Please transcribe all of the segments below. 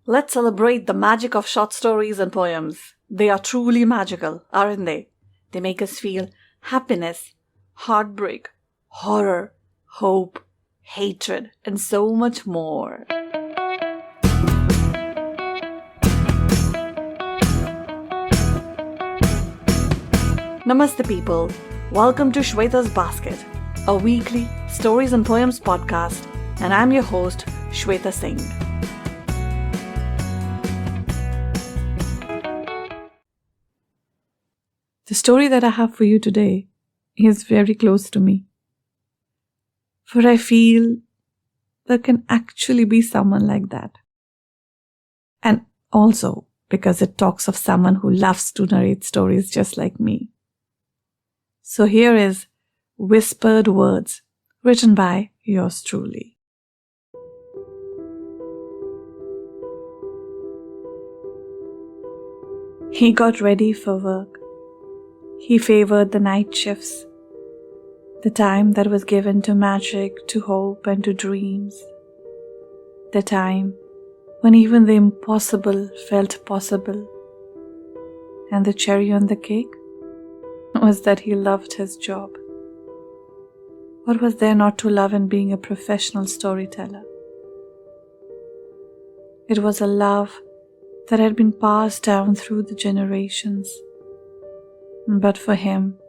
Let's celebrate the magic of short stories and poems. They are truly magical, aren't they? They make us feel happiness, heartbreak, horror, hope, hatred, and so much more. Namaste people. Welcome to Shweta's Basket, a weekly stories and poems podcast, and I'm your host, Shweta Singh. The story that I have for you today is very close to me. For I feel there can actually be someone like that. And also because it talks of someone who loves to narrate stories just like me. So here is Whispered Words, written by yours truly. He got ready for work. He favored the night shifts, the time that was given to magic, to hope, and to dreams. The time when even the impossible felt possible. And the cherry on the cake was that he loved his job. What was there not to love in being a professional storyteller? It was a love that had been passed down through the generations. But for him,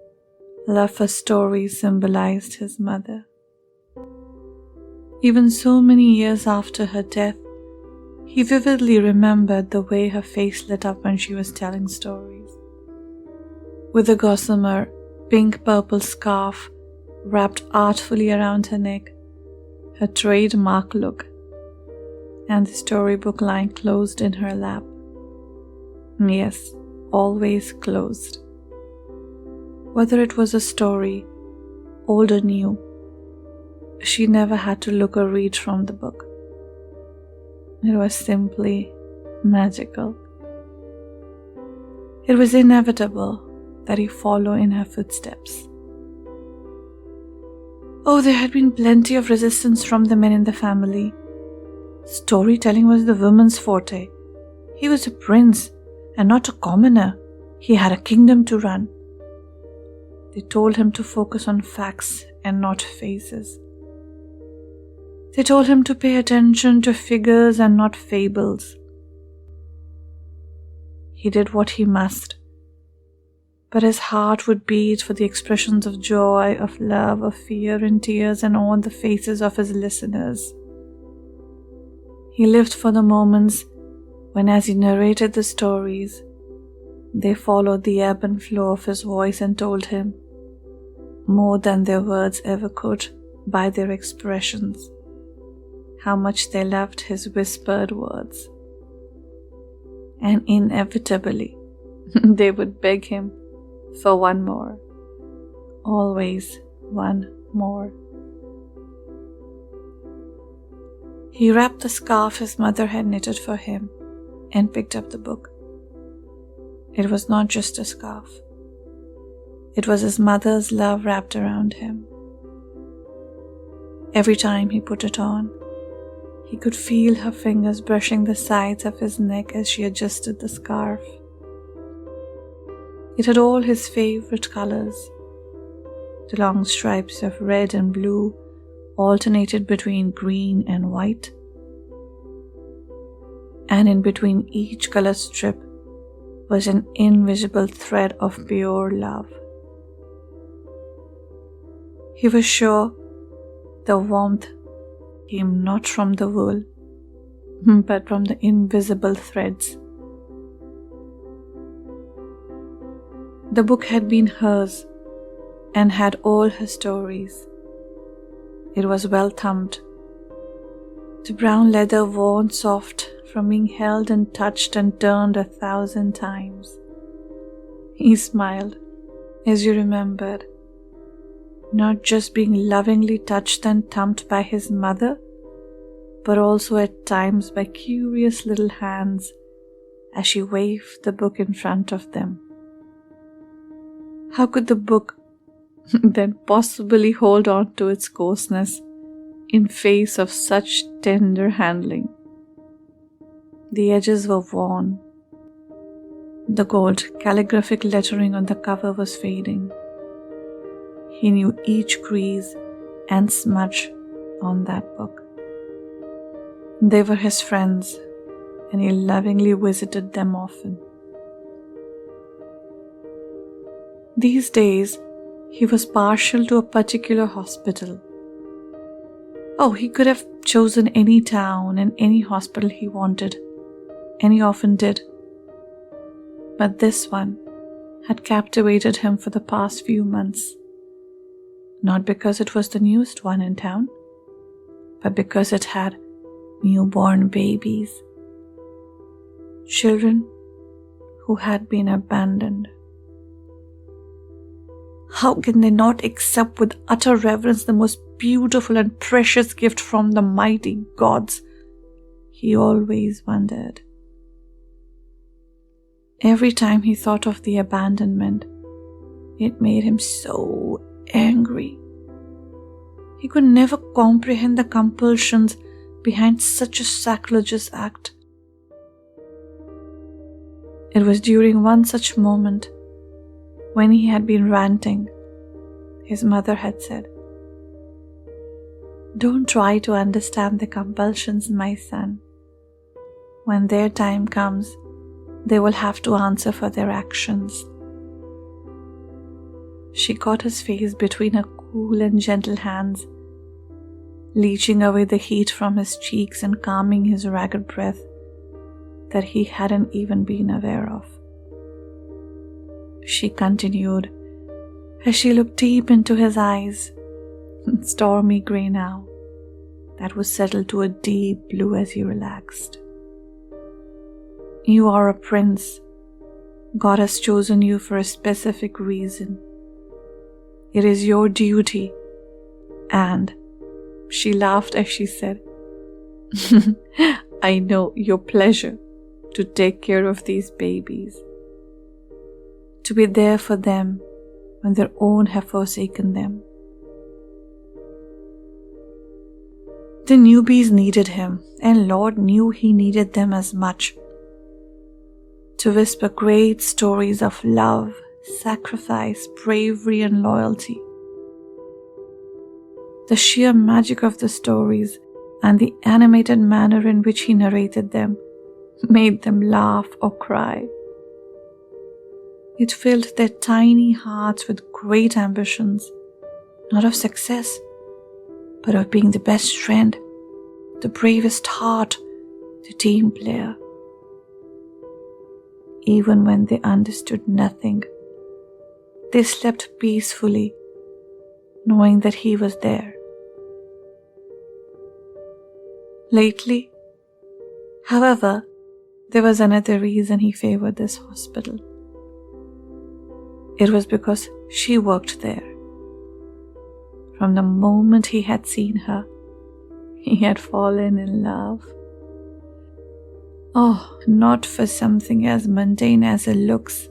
love for stories symbolized his mother. Even so many years after her death, he vividly remembered the way her face lit up when she was telling stories. With a gossamer, pink-purple scarf wrapped artfully around her neck, her trademark look, and the storybook lying closed in her lap. Yes, always closed. Whether it was a story, old or new, she never had to look or read from the book. It was simply magical. It was inevitable that he follow in her footsteps. Oh, there had been plenty of resistance from the men in the family. Storytelling was the woman's forte. He was a prince and not a commoner. He had a kingdom to run. They told him to focus on facts and not faces. They told him to pay attention to figures and not fables. He did what he must, but his heart would beat for the expressions of joy, of love, of fear and tears and on the faces of his listeners. He lived for the moments when, as he narrated the stories, they followed the ebb and flow of his voice and told him, more than their words ever could by their expressions, how much they loved his whispered words. And inevitably, they would beg him for one more, always one more. He wrapped the scarf his mother had knitted for him and picked up the book. It was not just a scarf. It was his mother's love wrapped around him. Every time he put it on, he could feel her fingers brushing the sides of his neck as she adjusted the scarf. It had all his favorite colors. The long stripes of red and blue alternated between green and white. And in between each color strip was an invisible thread of pure love. He was sure the warmth came not from the wool, but from the invisible threads. The book had been hers and had all her stories. It was well thumbed. The brown leather worn soft from being held and touched and turned 1,000 times. He smiled as he remembered not just being lovingly touched and thumped by his mother, but also at times by curious little hands as she waved the book in front of them. How could the book then possibly hold on to its coarseness in face of such tender handling? The edges were worn. The gold calligraphic lettering on the cover was fading. He knew each crease and smudge on that book. They were his friends, and he lovingly visited them often. These days, he was partial to a particular hospital. Oh, he could have chosen any town and any hospital he wanted, and he often did. But this one had captivated him for the past few months. Not because it was the newest one in town, but because it had newborn babies. Children who had been abandoned. How can they not accept with utter reverence the most beautiful and precious gift from the mighty gods? He always wondered. Every time he thought of the abandonment, it made him so angry. He could never comprehend the compulsions behind such a sacrilegious act. It was during one such moment, when he had been ranting, his mother had said, "Don't try to understand the compulsions, my son. When their time comes, they will have to answer for their actions." She caught his face between her cool and gentle hands, leeching away the heat from his cheeks and calming his ragged breath that he hadn't even been aware of. She continued as she looked deep into his eyes, stormy grey now, that was settled to a deep blue as he relaxed. "You are a prince. God has chosen you for a specific reason. It is your duty, and," she laughed as she said, "I know your pleasure to take care of these babies, to be there for them when their own have forsaken them." The newbies needed him, and Lord knew he needed them as much, to whisper great stories of love, sacrifice, bravery, and loyalty. The sheer magic of the stories and the animated manner in which he narrated them made them laugh or cry. It filled their tiny hearts with great ambitions, not of success, but of being the best friend, the bravest heart, the team player. Even when they understood nothing, they slept peacefully, knowing that he was there. Lately, however, there was another reason he favored this hospital. It was because she worked there. From the moment he had seen her, he had fallen in love. Oh, not for something as mundane as her looks.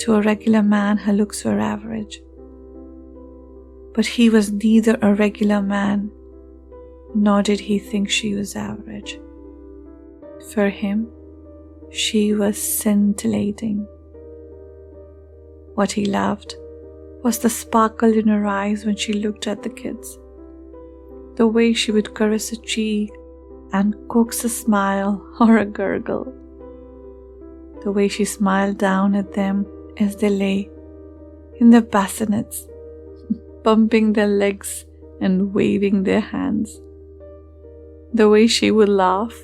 To a regular man, her looks were average. But he was neither a regular man, nor did he think she was average. For him, she was scintillating. What he loved was the sparkle in her eyes when she looked at the kids, the way she would caress a cheek and coax a smile or a gurgle, the way she smiled down at them as they lay in their bassinets, bumping their legs and waving their hands, the way she would laugh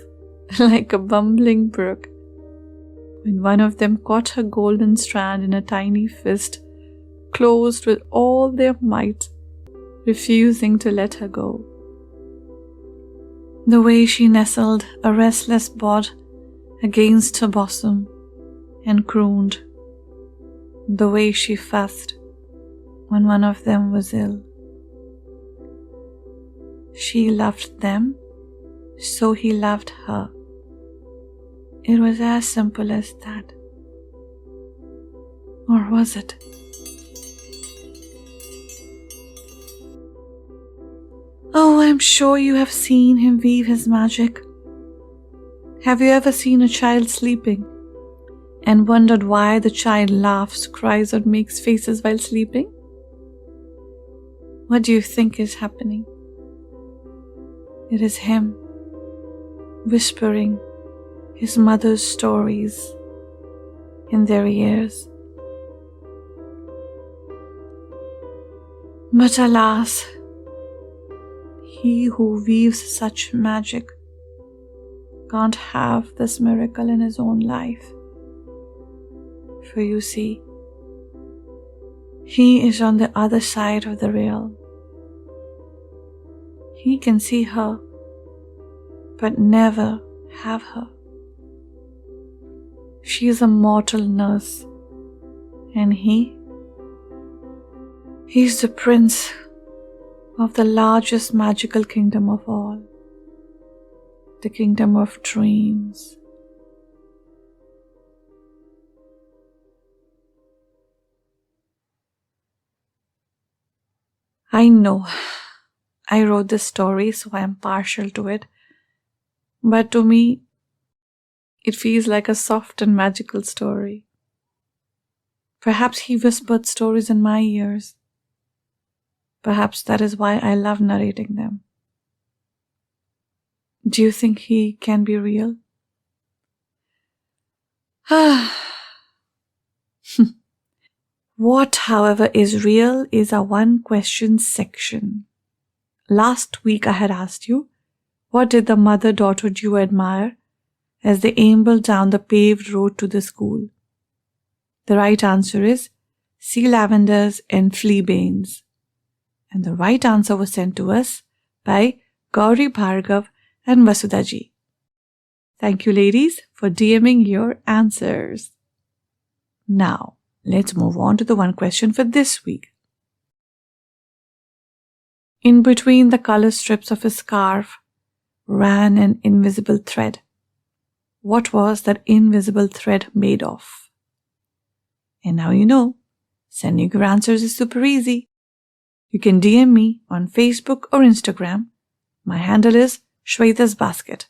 like a bumbling brook when one of them caught her golden strand in a tiny fist, closed with all their might, refusing to let her go. The way she nestled a restless bod against her bosom and crooned, the way she fussed when one of them was ill. She loved them, so he loved her. It was as simple as that. Or was it? Oh, I'm sure you have seen him weave his magic. Have you ever seen a child sleeping and wondered why the child laughs, cries, or makes faces while sleeping? What do you think is happening? It is him whispering his mother's stories in their ears. But alas, he who weaves such magic can't have this miracle in his own life. For you see, he is on the other side of the veil. He can see her, but never have her. She is a mortal nurse, and he's the prince of the largest magical kingdom of all, the kingdom of dreams. I know I wrote this story, so I am partial to it, but to me, it feels like a soft and magical story. Perhaps he whispered stories in my ears. Perhaps that is why I love narrating them. Do you think he can be real? What, however, is real is a one question section. Last week I had asked you, what did the mother-daughter duo admire as they ambled down the paved road to the school? The right answer is sea lavenders and fleabanes. And the right answer was sent to us by Gauri Bhargav and Vasudha-ji. Thank you, ladies, for DMing your answers. Now, let's move on to the one question for this week. In between the color strips of his scarf ran an invisible thread. What was that invisible thread made of? And now you know, sending your answers is super easy. You can DM me on Facebook or Instagram. My handle is Shweta's Basket.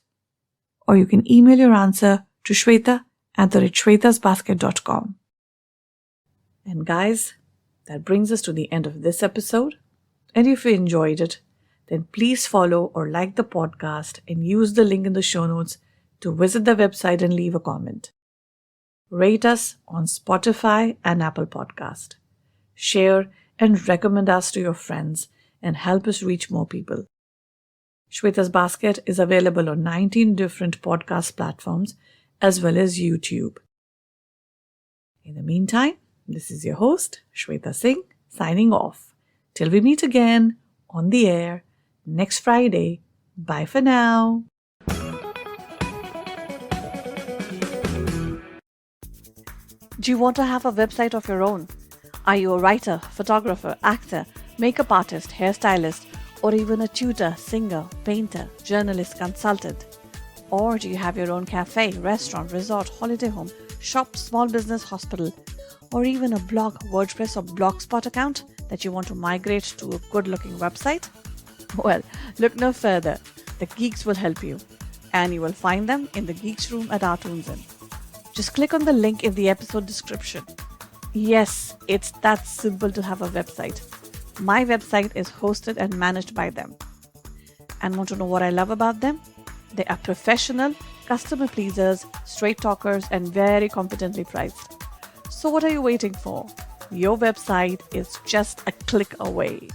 Or you can email your answer to shweta@shwetasbasket.com. And guys, that brings us to the end of this episode. And if you enjoyed it, then please follow or like the podcast and use the link in the show notes to visit the website and leave a comment. Rate us on Spotify and Apple Podcast. Share and recommend us to your friends and help us reach more people. Shweta's Basket is available on 19 different podcast platforms as well as YouTube. In the meantime, this is your host, Shweta Singh, signing off. Till we meet again on the air next Friday. Bye for now. Do you want to have a website of your own? Are you a writer, photographer, actor, makeup artist, hairstylist, or even a tutor, singer, painter, journalist, consultant? Or do you have your own cafe, restaurant, resort, holiday home, shop, small business, hospital, or even a blog, WordPress, or Blogspot account that you want to migrate to a good-looking website? Well, look no further. The geeks will help you, and you will find them in the Geeks Room at Artoons Inn. Just click on the link in the episode description. Yes, it's that simple to have a website. My website is hosted and managed by them. And want to know what I love about them? They are professional, customer pleasers, straight talkers, and very competently priced. So what are you waiting for? Your website is just a click away.